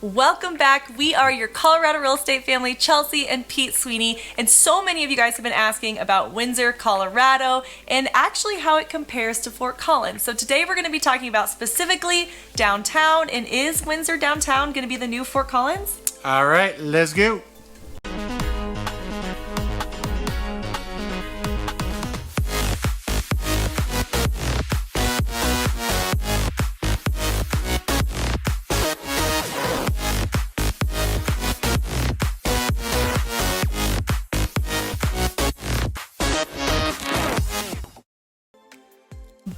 Welcome back. We are your Colorado real estate family, Chelsea and Pete Sweeney, and so many of you guys have been asking about Windsor, Colorado, and actually how it compares to Fort Collins. So today we're going to be talking about specifically downtown, and is Windsor downtown going to be the new Fort Collins? All right, let's go.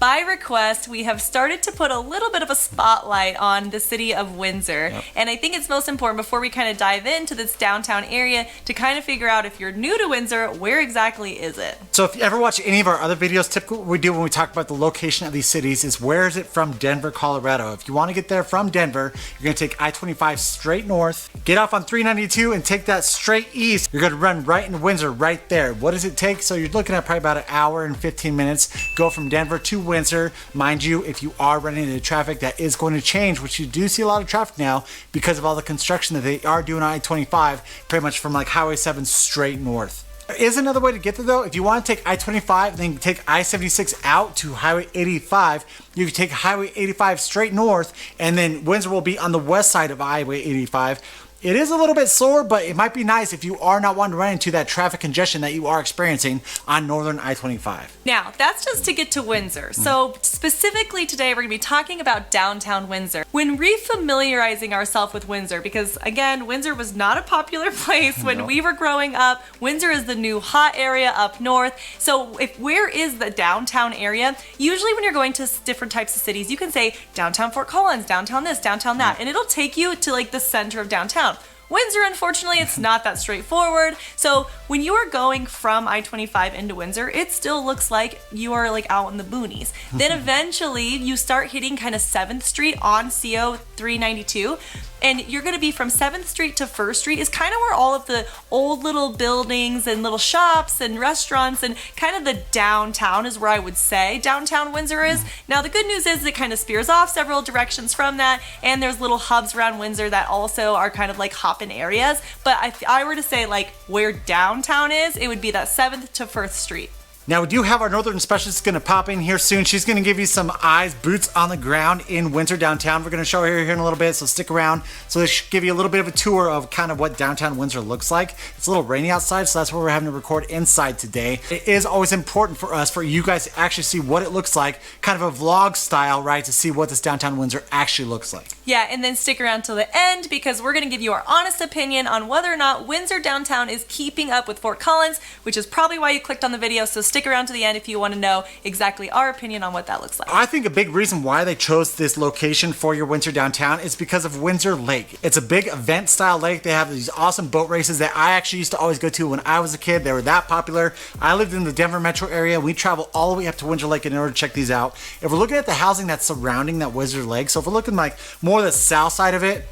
By request, we have started to put a little bit of a spotlight on the city of Windsor. Yep. And I think it's most important before we kind of dive into this downtown area to kind of figure out, if you're new to Windsor, where exactly is it? So if you ever watch any of our other videos, typically what we do when we talk about the location of these cities is where is it from Denver, Colorado. If you want to get there from Denver, you're going to take I-25 straight north, get off on 392 and take that straight east. You're going to run right into Windsor right there. What does it take? So you're looking at probably about an hour and 15 minutes. Go from Denver to Windsor. Mind you, if you are running into traffic, that is going to change, which you do see a lot of traffic now because of all the construction that they are doing on I-25, pretty much from like Highway 7 straight north. There is another way to get there though. If you want to take I-25 and then take I-76 out to Highway 85, you can take Highway 85 straight north, and then Windsor will be on the west side of Highway 85. It is a little bit slower, but it might be nice if you are not wanting to run into that traffic congestion that you are experiencing on northern I-25. Now, that's just to get to Windsor. So specifically today, we're going to be talking about downtown Windsor. When refamiliarizing ourselves with Windsor, because again, Windsor was not a popular place when we were growing up. Windsor is the new hot area up north. So where is the downtown area? Usually when you're going to different types of cities, you can say downtown Fort Collins, downtown this, downtown that, and it'll take you to like the center of downtown. Windsor, unfortunately, it's not that straightforward. So when you are going from I-25 into Windsor, it still looks like you are like out in the boonies. Then eventually you start hitting kind of 7th Street on CO 392. And you're going to be from 7th Street to 1st Street is kind of where all of the old little buildings and little shops and restaurants and kind of the downtown is where I would say downtown Windsor is. Now, the good news is it kind of spears off several directions from that, and there's little hubs around Windsor that also are kind of like hop-in areas. But if I were to say like where downtown is, it would be that 7th to 1st Street. Now we do have our northern specialist going to pop in here soon. She's going to give you some eyes, boots on the ground in Windsor downtown. We're going to show her here in a little bit, so stick around. So this should give you a little bit of a tour of kind of what downtown Windsor looks like. It's a little rainy outside, so that's why we're having to record inside today. It is always important for us, for you guys to actually see what it looks like, kind of a vlog style, right, to see what this downtown Windsor actually looks like. Yeah, and then stick around till the end because we're going to give you our honest opinion on whether or not Windsor downtown is keeping up with Fort Collins, which is probably why you clicked on the video, so stick around to the end if you want to know exactly our opinion on what that looks like. I think a big reason why they chose this location for your Windsor downtown is because of Windsor Lake. It's a big event style lake. They have these awesome boat races that I actually used to always go to when I was a kid. They were that popular. I lived in the Denver metro area. We travel all the way up to Windsor Lake in order to check these out. If we're looking at the housing that's surrounding that Windsor Lake, so if we're looking like more the south side of it,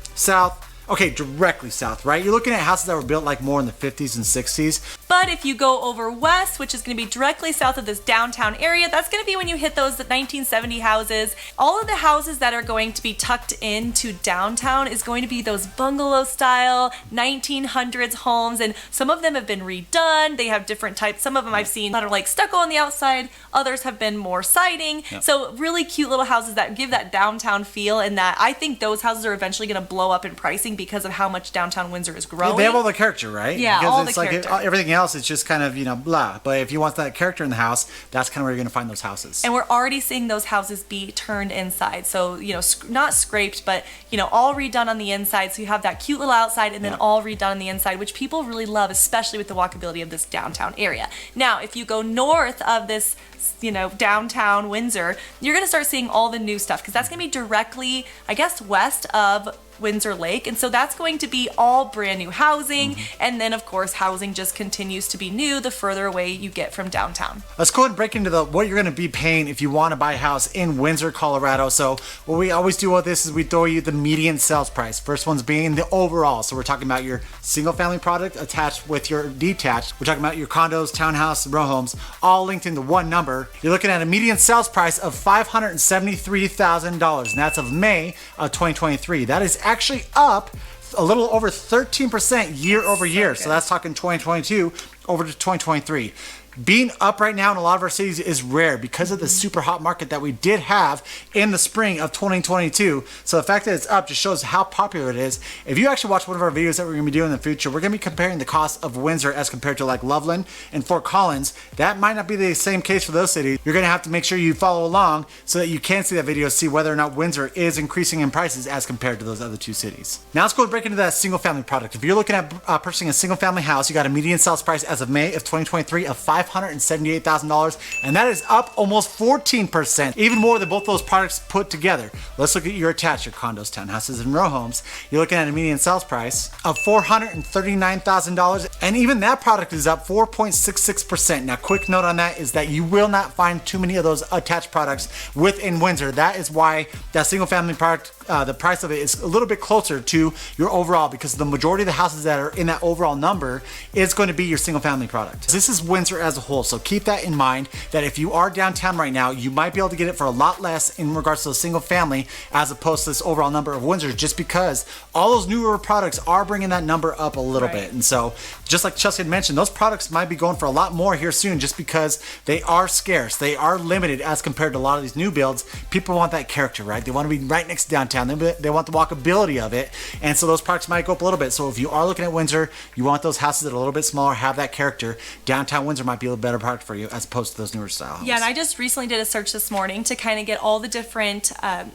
directly south, right? You're looking at houses that were built like more in the 50s and 60s. But if you go over west, which is going to be directly south of this downtown area, that's going to be when you hit those 1970 houses. All of the houses that are going to be tucked into downtown is going to be those bungalow style 1900s homes, and some of them have been redone. They have different types. Some of them I've seen that are like stucco on the outside. Others have been more siding. Yep. So really cute little houses that give that downtown feel, and that I think those houses are eventually going to blow up in pricing because of how much downtown Windsor is growing. They have all the character, right? Yeah, because all it's the like character. Everything else is just kind of, blah. But if you want that character in the house, that's kind of where you're going to find those houses. And we're already seeing those houses be turned inside. So, not scraped, but, all redone on the inside. So you have that cute little outside and then all redone on the inside, which people really love, especially with the walkability of this downtown area. Now, if you go north of this, downtown Windsor, you're going to start seeing all the new stuff because that's going to be directly, I guess, west of Windsor Lake, and so that's going to be all brand new housing, and then of course housing just continues to be new the further away you get from downtown. Let's go ahead and break into what you're going to be paying if you want to buy a house in Windsor, Colorado. So what we always do with this is we throw you the median sales price. First one's being the overall, so we're talking about your single family product attached with your detached. We're talking about your condos, townhouse, row homes, all linked into one number. You're looking at a median sales price of $573,000, and that's of May of 2023. That is actually up a little over 13% year over year. So So that's talking 2022 over to 2023. Being up right now in a lot of our cities is rare because of the super hot market that we did have in the spring of 2022. So the fact that it's up just shows how popular it is. If you actually watch one of our videos that we're going to be doing in the future, we're going to be comparing the cost of Windsor as compared to like Loveland and Fort Collins. That might not be the same case for those cities. You're going to have to make sure you follow along so that you can see that video, see whether or not Windsor is increasing in prices as compared to those other two cities. Now let's go and break into that single family product. If you're looking at purchasing a single family house, you got a median sales price as of May of 2023 of $578,000, and that is up almost 14%, even more than both those products put together. Let's look at your attached, your condos, townhouses, and row homes. You're looking at a median sales price of $439,000, and even that product is up 4.66%. Now, quick note on that is that you will not find too many of those attached products within Windsor. That is why that single family product, the price of it is a little bit closer to your overall, because the majority of the houses that are in that overall number is going to be your single family product. This is Windsor as a whole, so keep that in mind, that if you are downtown right now, you might be able to get it for a lot less in regards to the single family as opposed to this overall number of Windsor, just because all those newer products are bringing that number up a little bit. And so just like Chelsea had mentioned, those products might be going for a lot more here soon just because they are scarce. They are limited as compared to a lot of these new builds. People want that character, right? They want to be right next to downtown. They want the walkability of it. And so those products might go up a little bit. So if you are looking at Windsor, you want those houses that are a little bit smaller, have that character, downtown Windsor might be a little better product for you as opposed to those newer styles. Yeah, and I just recently did a search this morning to kind of get all the different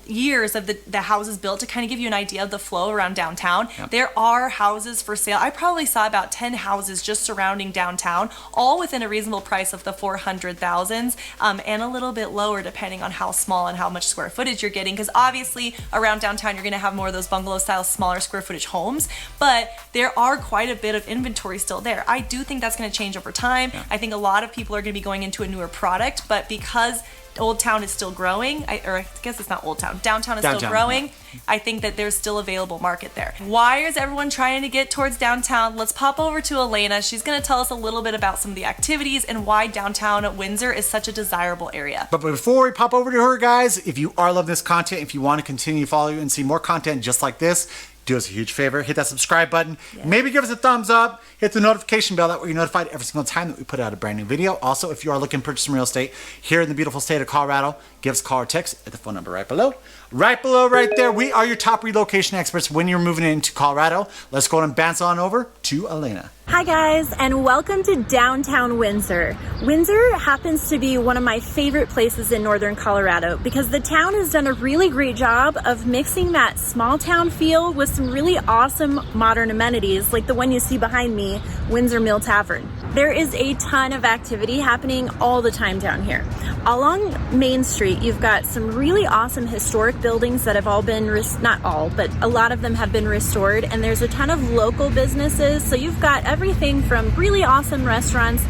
years of the houses built to kind of give you an idea of the flow around downtown. Yep. There are houses for sale. I probably saw about 10 houses just surrounding downtown, all within a reasonable price of the 400,000s, and a little bit lower depending on how small and how much square footage you're getting, because obviously around downtown you're going to have more of those bungalow style, smaller square footage homes, but there are quite a bit of inventory still there. I do think that's going to change over time. Yeah. I think a lot of people are going to be going into a newer product, but because Old Town is still growing, I guess it's not Old Town, Downtown is still growing, yeah. I think that there's still available market there. Why is everyone trying to get towards downtown? Let's pop over to Elena. She's going to tell us a little bit about some of the activities and why downtown Windsor is such a desirable area. But before we pop over to her, guys, if you are loving this content, if you want to continue to follow you and see more content just like this, do us a huge favor, hit that subscribe button, maybe give us a thumbs up, hit the notification bell, that way you're notified every single time that we put out a brand new video. Also, if you are looking to purchase some real estate here in the beautiful state of Colorado, give us a call or text at the phone number right below. Right below, right there, we are your top relocation experts when you're moving into Colorado. Let's go and bounce on over to Elena. Hi guys, and welcome to Downtown Windsor. Windsor happens to be one of my favorite places in northern Colorado because the town has done a really great job of mixing that small town feel with some really awesome modern amenities like the one you see behind me, Windsor Mill Tavern. There is a ton of activity happening all the time down here. Along Main Street, you've got some really awesome historic buildings that have all been, not all, but a lot of them have been restored, and there's a ton of local businesses. So you've got everything from really awesome restaurants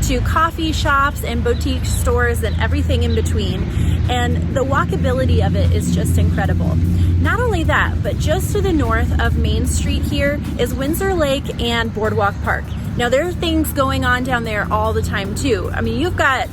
to coffee shops and boutique stores and everything in between. And the walkability of it is just incredible. Not only that, but just to the north of Main Street here is Windsor Lake and Boardwalk Park. Now there are things going on down there all the time too. I mean, you've got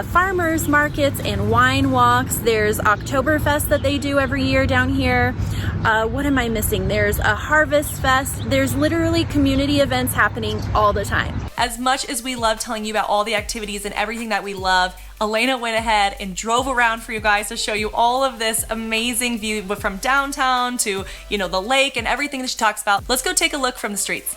farmers markets and wine walks. There's Oktoberfest that they do every year down here. What am I missing? There's a Harvest Fest. There's literally community events happening all the time. As much as we love telling you about all the activities and everything that we love, Elena went ahead and drove around for you guys to show you all of this amazing view from downtown to, you know, the lake and everything that she talks about. Let's go take a look from the streets.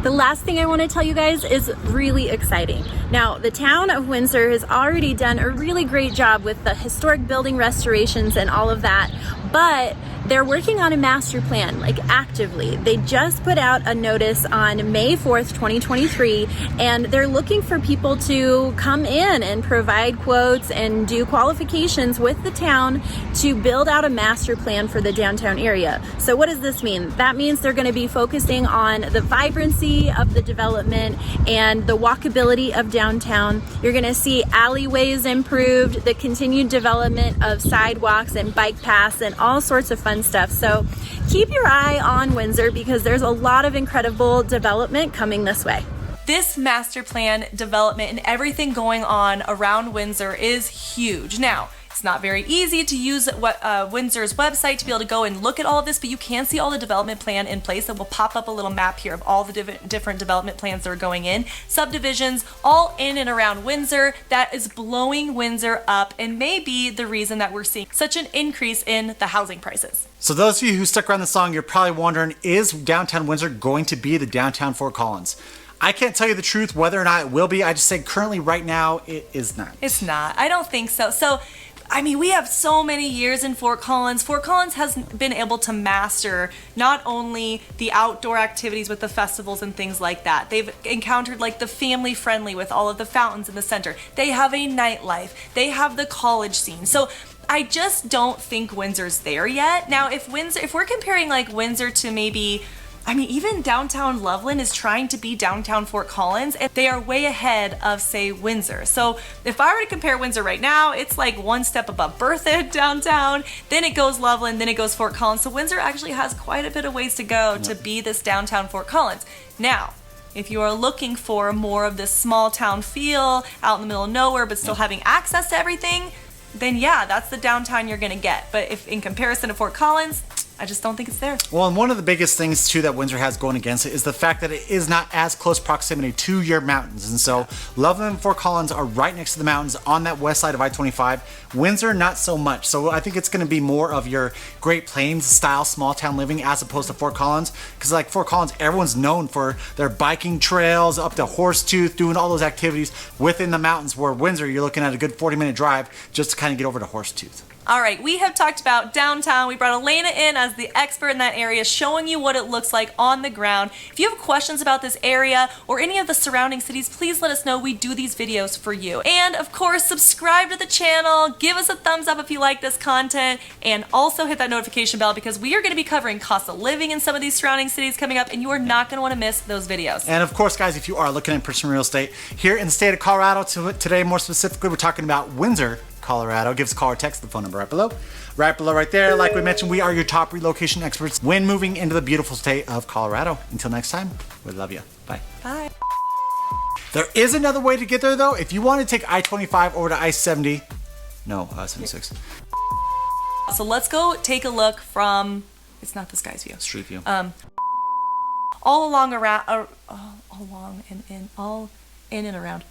The last thing I want to tell you guys is really exciting. Now, the town of Windsor has already done a really great job with the historic building restorations and all of that, but they're working on a master plan, like actively. They just put out a notice on May 4th, 2023, and they're looking for people to come in and provide quotes and do qualifications with the town to build out a master plan for the downtown area. So what does this mean? That means they're going to be focusing on the vibrancy of the development and the walkability of downtown. You're going to see alleyways improved, the continued development of sidewalks and bike paths and all sorts of fun stuff. So keep your eye on Windsor because there's a lot of incredible development coming this way. This master plan development and everything going on around Windsor is huge. Now, it's not very easy to use Windsor's website to be able to go and look at all of this, but you can see all the development plan in place. That will pop up a little map here of all the different development plans that are going in. Subdivisions all in and around Windsor. That is blowing Windsor up and may be the reason that we're seeing such an increase in the housing prices. So those of you who stuck around the song, you're probably wondering, is downtown Windsor going to be the downtown Fort Collins? I can't tell you the truth whether or not it will be. I just say currently right now it is not. It's not. I don't think so. So I mean, we have so many years in Fort Collins. Fort Collins has been able to master not only the outdoor activities with the festivals and things like that. They've encountered like the family friendly with all of the fountains in the center. They have a nightlife. They have the college scene. So I just don't think Windsor's there yet. Now, if we're comparing like Windsor to maybe, I mean, even downtown Loveland is trying to be downtown Fort Collins, and they are way ahead of, say, Windsor. So if I were to compare Windsor right now, it's like one step above Bertha downtown, then it goes Loveland, then it goes Fort Collins. So Windsor actually has quite a bit of ways to go to be this downtown Fort Collins. Now, if you are looking for more of this small town feel out in the middle of nowhere, but still having access to everything, then yeah, that's the downtown you're gonna get. But if in comparison to Fort Collins, I just don't think it's there. Well, and one of the biggest things too that Windsor has going against it is the fact that it is not as close proximity to your mountains. And so Loveland and Fort Collins are right next to the mountains on that west side of I-25. Windsor, not so much. So I think it's going to be more of your Great Plains style small town living as opposed to Fort Collins. Because like Fort Collins, everyone's known for their biking trails up to Horsetooth, doing all those activities within the mountains, where Windsor, you're looking at a good 40-minute drive just to kind of get over to Horsetooth. All right, we have talked about downtown. We brought Elena in as the expert in that area, showing you what it looks like on the ground. If you have questions about this area or any of the surrounding cities, please let us know. We do these videos for you. And of course, subscribe to the channel, give us a thumbs up if you like this content, and also hit that notification bell because we are going to be covering cost of living in some of these surrounding cities coming up, and you are not going to want to miss those videos. And of course, guys, if you are looking at purchasing real estate here in the state of Colorado, today more specifically, we're talking about Windsor, Colorado. Give us a call or text the phone number right below. Right below right there. Like we mentioned, we are your top relocation experts when moving into the beautiful state of Colorado. Until next time, we love you. Bye. Bye. There is another way to get there though. If you want to take I-25 over to I-70, no, 76. So let's go take a look from, it's not this guy's view. Street view. All along around, all in and around.